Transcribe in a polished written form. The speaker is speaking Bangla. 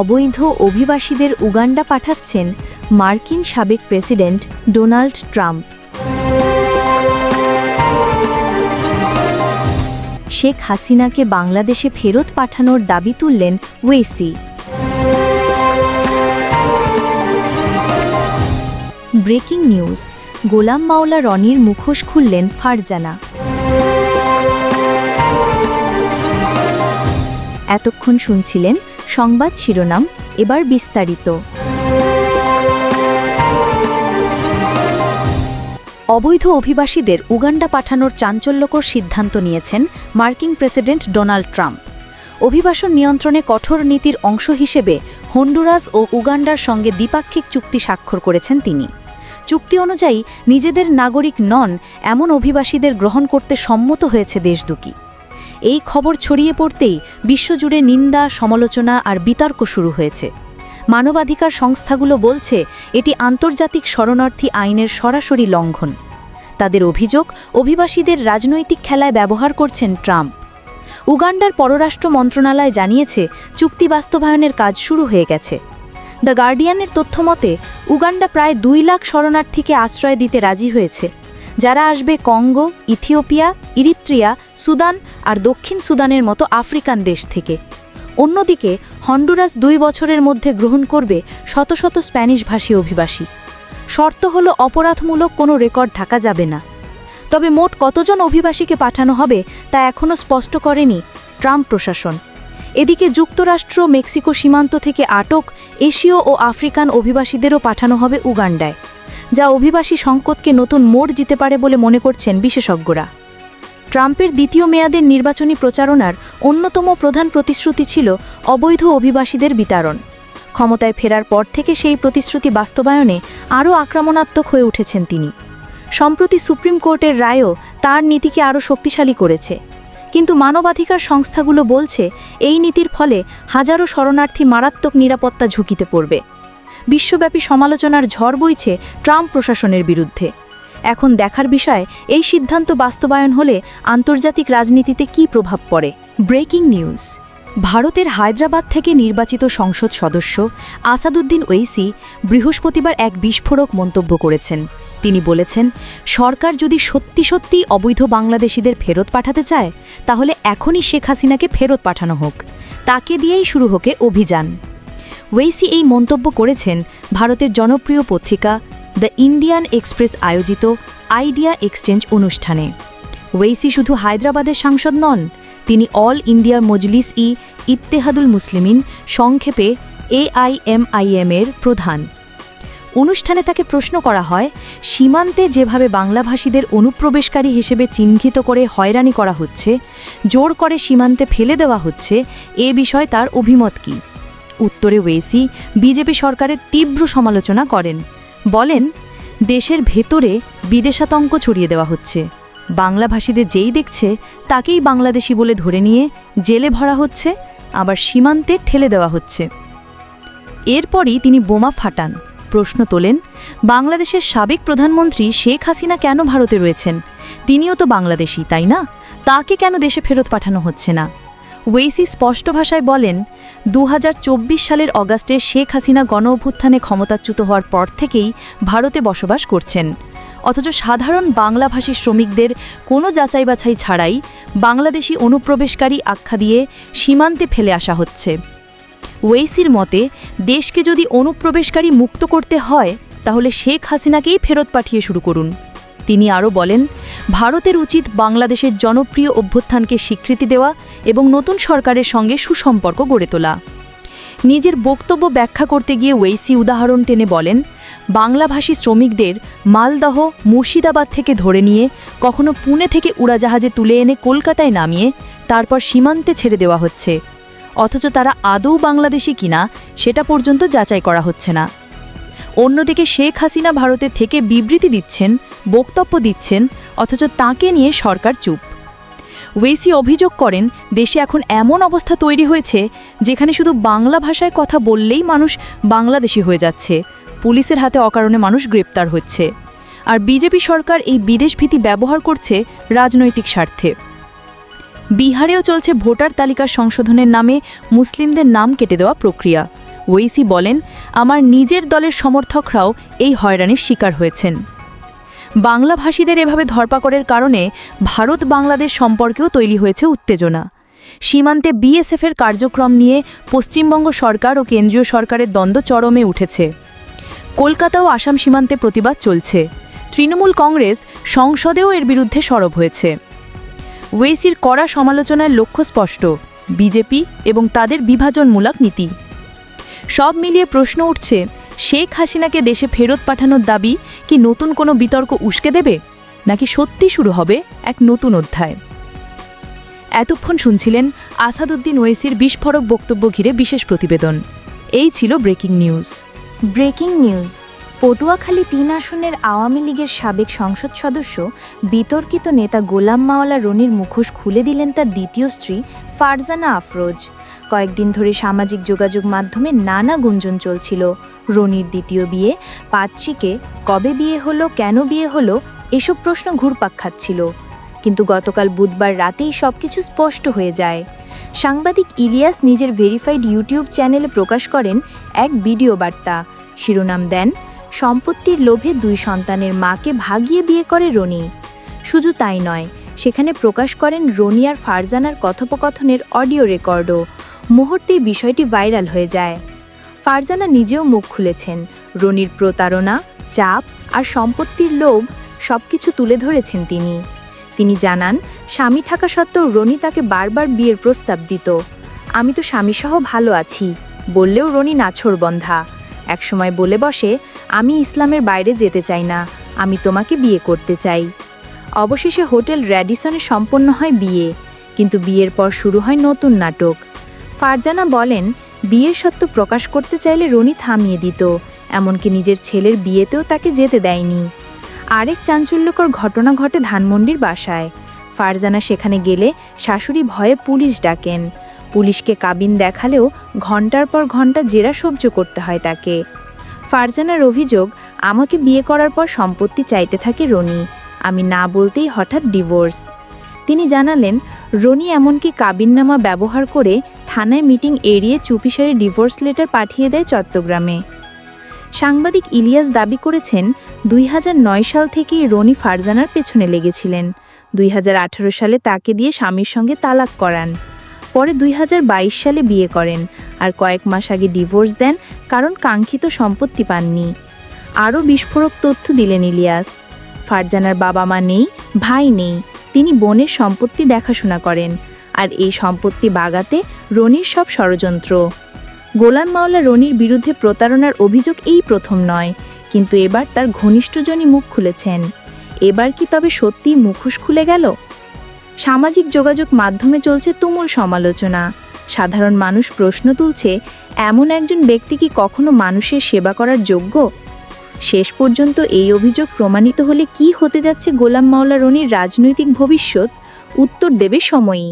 অবৈধ অভিবাসীদের উগান্ডা পাঠাচ্ছেন মার্কিন সাবেক প্রেসিডেন্ট ডোনাল্ড ট্রাম্প। শেখ হাসিনাকে বাংলাদেশে ফেরত পাঠানোর দাবি তুললেন ওয়েসি। ব্রেকিং নিউজ, গোলাম মাওলা রনির মুখোশ খুললেন ফারজানা। এতক্ষণ শুনছিলেন সংবাদ শিরোনাম, এবার বিস্তারিত। অবৈধ অভিবাসীদের উগান্ডা পাঠানোর চাঞ্চল্যকর সিদ্ধান্ত নিয়েছেন মার্কিন প্রেসিডেন্ট ডোনাল্ড ট্রাম্প। অভিবাসন নিয়ন্ত্রণে কঠোর নীতির অংশ হিসেবে হন্ডুরাস ও উগান্ডার সঙ্গে দ্বিপাক্ষিক চুক্তি স্বাক্ষর করেছেন তিনি। চুক্তি অনুযায়ী নিজেদের নাগরিক নন এমন অভিবাসীদের গ্রহণ করতে সম্মত হয়েছে দেশ দুটি। এই খবর ছড়িয়ে পড়তেই বিশ্বজুড়ে নিন্দা, সমালোচনা আর বিতর্ক শুরু হয়েছে। মানবাধিকার সংস্থাগুলো বলছে এটি আন্তর্জাতিক শরণার্থী আইনের সরাসরি লঙ্ঘন। তাদের অভিযোগ, অভিবাসীদের রাজনৈতিক খেলায় ব্যবহার করছেন ট্রাম্প। উগান্ডার পররাষ্ট্র মন্ত্রণালয় জানিয়েছে চুক্তি বাস্তবায়নের কাজ শুরু হয়ে গেছে। দ্য গার্ডিয়ানের তথ্যমতে উগান্ডা প্রায় 2 লাখ শরণার্থীকে আশ্রয় দিতে রাজি হয়েছে, যারা আসবে কঙ্গো, ইথিওপিয়া, ইরিত্রিয়া, সুদান আর দক্ষিণ সুদানের মতো আফ্রিকান দেশ থেকে। অন্যদিকে হন্ডুরাস 2 বছরের মধ্যে গ্রহণ করবে শত শত স্প্যানিশভাষী অভিবাসী। শর্ত হল অপরাধমূলক কোনো রেকর্ড থাকা যাবে না। তবে মোট কতজন অভিবাসীকে পাঠানো হবে তা এখনও স্পষ্ট করেনি ট্রাম্প প্রশাসন। এদিকে যুক্তরাষ্ট্র, মেক্সিকো সীমান্ত থেকে আটক এশীয় ও আফ্রিকান অভিবাসীদেরও পাঠানো হবে উগান্ডায়, যা অভিবাসী সংকটকে নতুন মোড় দিতে পারে বলে মনে করছেন বিশেষজ্ঞরা। ট্রাম্পের দ্বিতীয় মেয়াদের নির্বাচনী প্রচারণার অন্যতম প্রধান প্রতিশ্রুতি ছিল অবৈধ অভিবাসীদের বিতরণ। ক্ষমতায় ফেরার পর থেকে সেই প্রতিশ্রুতি বাস্তবায়নে আরও আক্রমণাত্মক হয়ে উঠেছেন তিনি। সম্প্রতি সুপ্রিম কোর্টের রায়ও তার নীতিকে আরও শক্তিশালী করেছে। কিন্তু মানবাধিকার সংস্থাগুলো বলছে এই নীতির ফলে হাজারো শরণার্থী মারাত্মক নিরাপত্তা ঝুঁকিতে পড়বে। বিশ্বব্যাপী সমালোচনার ঝড় বইছে ট্রাম্প প্রশাসনের বিরুদ্ধে। এখন দেখার বিষয় এই সিদ্ধান্ত বাস্তবায়ন হলে আন্তর্জাতিক রাজনীতিতে কী প্রভাব পড়ে। ব্রেকিং নিউজ, ভারতের হায়দ্রাবাদ থেকে নির্বাচিত সংসদ সদস্য আসাদুদ্দিন ওয়েসি বৃহস্পতিবার এক বিস্ফোরক মন্তব্য করেছেন। তিনি বলেছেন, সরকার যদি সত্যি সত্যি অবৈধ বাংলাদেশিদের ফেরত পাঠাতে চায় তাহলে এখনই শেখ হাসিনাকে ফেরত পাঠানো হোক, তাকে দিয়েই শুরু হোক অভিযান। ওয়েসি এই মন্তব্য করেছেন ভারতের জনপ্রিয় পত্রিকা দ্য ইন্ডিয়ান এক্সপ্রেস আয়োজিত আইডিয়া এক্সচেঞ্জ অনুষ্ঠানে। ওয়েসি শুধু হায়দ্রাবাদের সাংসদ নন, তিনি অল ইন্ডিয়া মজলিস-ই ইত্তেহাদুল মুসলিমিন, সংক্ষেপে AIMIM এর প্রধান। অনুষ্ঠানে তাকে প্রশ্ন করা হয়, সীমান্তে যেভাবে বাংলাভাষীদের অনুপ্রবেশকারী হিসেবে চিহ্নিত করে হয়রানি করা হচ্ছে, জোর করে সীমান্তে ফেলে দেওয়া হচ্ছে, এ বিষয়ে তার অভিমত কী? উত্তরে ওয়েসি বিজেপি সরকারের তীব্র সমালোচনা করেন। বলেন, দেশের ভেতরে বিদেশাতঙ্ক ছড়িয়ে দেওয়া হচ্ছে, বাংলাভাষীদের যেই দেখছে তাকেই বাংলাদেশি বলে ধরে নিয়ে জেলে ভরা হচ্ছে, আবার সীমান্তে ঠেলে দেওয়া হচ্ছে। এরপরই তিনি বোমা ফাটান, প্রশ্ন তোলেন, বাংলাদেশের সাবেক প্রধানমন্ত্রী শেখ হাসিনা কেন ভারতে রয়েছেন? তিনিও তো বাংলাদেশি, তাই না? তাকে কেন দেশে ফেরত পাঠানো হচ্ছে না? ওয়েসি স্পষ্ট ভাষায় বলেন, 2024 সালের অগাস্টে শেখ হাসিনা গণঅভ্যুত্থানে ক্ষমতাচ্যুত হওয়ার পর থেকেই ভারতে বসবাস করছেন, অথচ সাধারণ বাংলাভাষী শ্রমিকদের কোনো যাচাই বাছাই ছাড়াই বাংলাদেশি অনুপ্রবেশকারী আখ্যা দিয়ে সীমান্তে ফেলে আসা হচ্ছে। ওয়েসির মতে, দেশকে যদি অনুপ্রবেশকারী মুক্ত করতে হয় তাহলে শেখ হাসিনাকেই ফেরত পাঠিয়ে শুরু করুন। তিনি আরও বলেন, ভারতের উচিত বাংলাদেশের জনপ্রিয় অভ্যুত্থানকে স্বীকৃতি দেওয়া এবং নতুন সরকারের সঙ্গে সুসম্পর্ক গড়ে তোলা। নিজের বক্তব্য ব্যাখ্যা করতে গিয়ে ওয়েসি উদাহরণ টেনে বলেন, বাংলাভাষী শ্রমিকদের মালদহ, মুর্শিদাবাদ থেকে ধরে নিয়ে কখনো পুনে থেকে উড়াজাহাজে তুলে এনে কলকাতায় নামিয়ে তারপর সীমান্তে ছেড়ে দেওয়া হচ্ছে, অথচ তারা আদৌ বাংলাদেশি কিনা সেটা পর্যন্ত যাচাই করা হচ্ছে না। অন্যদিকে শেখ হাসিনা ভারতে থেকে বিবৃতি দিচ্ছেন, বক্তব্য দিচ্ছেন, অথচ তাঁকে নিয়ে সরকার চুপ। ওয়েসি অভিযোগ করেন, দেশে এখন এমন অবস্থা তৈরি হয়েছে যেখানে শুধু বাংলা ভাষায় কথা বললেই মানুষ বাংলাদেশি হয়ে যাচ্ছে, পুলিশের হাতে অকারণে মানুষ গ্রেপ্তার হচ্ছে। আর বিজেপি সরকার এই বিদেশভীতি ব্যবহার করছে রাজনৈতিক স্বার্থে। বিহারেও চলছে ভোটার তালিকা সংশোধনের নামে মুসলিমদের নাম কেটে দেওয়া প্রক্রিয়া। ওয়েইসি বলেন, আমার নিজের দলের সমর্থকরাও এই হয়রানির শিকার হয়েছেন। বাংলাভাষীদের এভাবে ধরপাকড়ের কারণে ভারত বাংলাদেশ সম্পর্কেও তৈরি হয়েছে উত্তেজনা। সীমান্তে বিএসএফের কার্যক্রম নিয়ে পশ্চিমবঙ্গ সরকার ও কেন্দ্রীয় সরকারের দ্বন্দ্ব চরমে উঠেছে। কলকাতা ও আসাম সীমান্তে প্রতিবাদ চলছে। তৃণমূল কংগ্রেস সংসদেও এর বিরুদ্ধে সরব হয়েছে। ওয়েইসির কড়া সমালোচনার লক্ষ্য স্পষ্ট, বিজেপি এবং তাদের বিভাজনমূলক নীতি। সব মিলিয়ে প্রশ্ন উঠছে, শেখ হাসিনাকে দেশে ফেরত পাঠানোর দাবি কি নতুন কোনো বিতর্ক উস্কে দেবে, নাকি সত্যি শুরু হবে এক নতুন অধ্যায়? এতক্ষণ শুনছিলেন আসাদুদ্দিন ওয়েইসির বিস্ফোরক বক্তব্য ঘিরে বিশেষ প্রতিবেদন। এই ছিল breaking news. Breaking news. Patuakhali ৩ আসনের আওয়ামী লীগের সাবেক সংসদ সদস্য বিতর্কিত নেতা গোলাম মাওলা রনির মুখোশ খুলে দিলেন তার দ্বিতীয় স্ত্রী ফারজানা আফরোজ। কয়েকদিন ধরে সামাজিক যোগাযোগ মাধ্যমে নানা গুঞ্জন চলছিল। রনির দ্বিতীয় বিয়ে, পাত্রীকে কবে বিয়ে হলো, কেন বিয়ে হলো, এসব প্রশ্ন ঘুরপাক খাচ্ছিল। কিন্তু গতকাল বুধবার রাতেই সবকিছু স্পষ্ট হয়ে যায়। সাংবাদিক ইলিয়াস নিজের ভেরিফাইড ইউটিউব চ্যানেলে প্রকাশ করেন এক ভিডিও বার্তা। শিরোনাম দেন, সম্পত্তির লোভে 2 সন্তানের মাকে ভাগিয়ে বিয়ে করে রনি। শুধু তাই নয়, সেখানে প্রকাশ করেন রনি আর ফারজানার কথোপকথনের অডিও রেকর্ডও। মুহূর্তেই বিষয়টি ভাইরাল হয়ে যায়। ফারজানা নিজেও মুখ খুলেছেন। রনির প্রতারণা, চাপ আর সম্পত্তির লোভ সবকিছু তুলে ধরেছেন তিনি জানান, স্বামী থাকা সত্ত্বেও রনি তাকে বারবার বিয়ের প্রস্তাব দিত। আমি তো স্বামীসহ ভালো আছি বললেও রনি নাছোড়বন্ধা। একসময় বলে বসে, আমি ইসলামের বাইরে যেতে চাই না, আমি তোমাকে বিয়ে করতে চাই। অবশেষে হোটেল র্যাডিসনে সম্পন্ন হয় বিয়ে, কিন্তু বিয়ের পর শুরু হয় নতুন নাটক। ফারজানা বলেন, বিয়ের সত্য প্রকাশ করতে চাইলে রনি থামিয়ে দিত, এমনকি নিজের ছেলের বিয়েতেও তাকে যেতে দেয়নি। আরেক চাঞ্চল্যকর ঘটনা ঘটে ধানমন্ডির বাসায়। ফারজানা সেখানে গেলে শাশুড়ি ভয়ে পুলিশ ডাকেন। পুলিশকে কাবিন দেখালেও ঘন্টার পর ঘন্টা জেরা সহ্য করতে হয় তাকে। ফারজানার অভিযোগ, আমাকে বিয়ে করার পর সম্পত্তি চাইতে থাকে রনি, আমি না বলতেই হঠাৎ ডিভোর্স। তিনি জানালেন, রনি এমনকি কাবিননামা ব্যবহার করে থানায় মিটিং এড়িয়ে চুপিসারে ডিভোর্স লেটার পাঠিয়ে দেয় চট্টগ্রামে। সাংবাদিক ইলিয়াস দাবি করেছেন, 2009 সাল থেকেই রনি ফারজানার পেছনে লেগেছিলেন। 2018 সালে তাকে দিয়ে স্বামীর সঙ্গে তালাক করান। পরে 2022 সালে বিয়ে করেন আর কয়েক মাস আগে ডিভোর্স দেন, কারণ কাঙ্ক্ষিত সম্পত্তি পাননি। আরও বিস্ফোরক তথ্য দিলেন ইলিয়াস। ফারজানার বাবা মা নেই, ভাই নেই, তিনি বোনের সম্পত্তি দেখাশোনা করেন, আর এই সম্পত্তি বাগাতে রনির সব ষড়যন্ত্র। গোলাম মাওলা রনির বিরুদ্ধে প্রতারণার অভিযোগ এই প্রথম নয়, কিন্তু এবার তার ঘনিষ্ঠজনই মুখ খুলেছেন। এবার কি তবে সত্যিই মুখোশ খুলে গেল? সামাজিক যোগাযোগ মাধ্যমে চলছে তুমুল সমালোচনা। সাধারণ মানুষ প্রশ্ন তুলছে, এমন একজন ব্যক্তি কি কখনো মানুষের সেবা করার যোগ্য? শেষ পর্যন্ত এই অভিযোগ প্রমাণিত হলে কি হতে যাচ্ছে গোলাম মাওলা রনির রাজনৈতিক ভবিষ্যৎ, উত্তর দেবে সময়ই।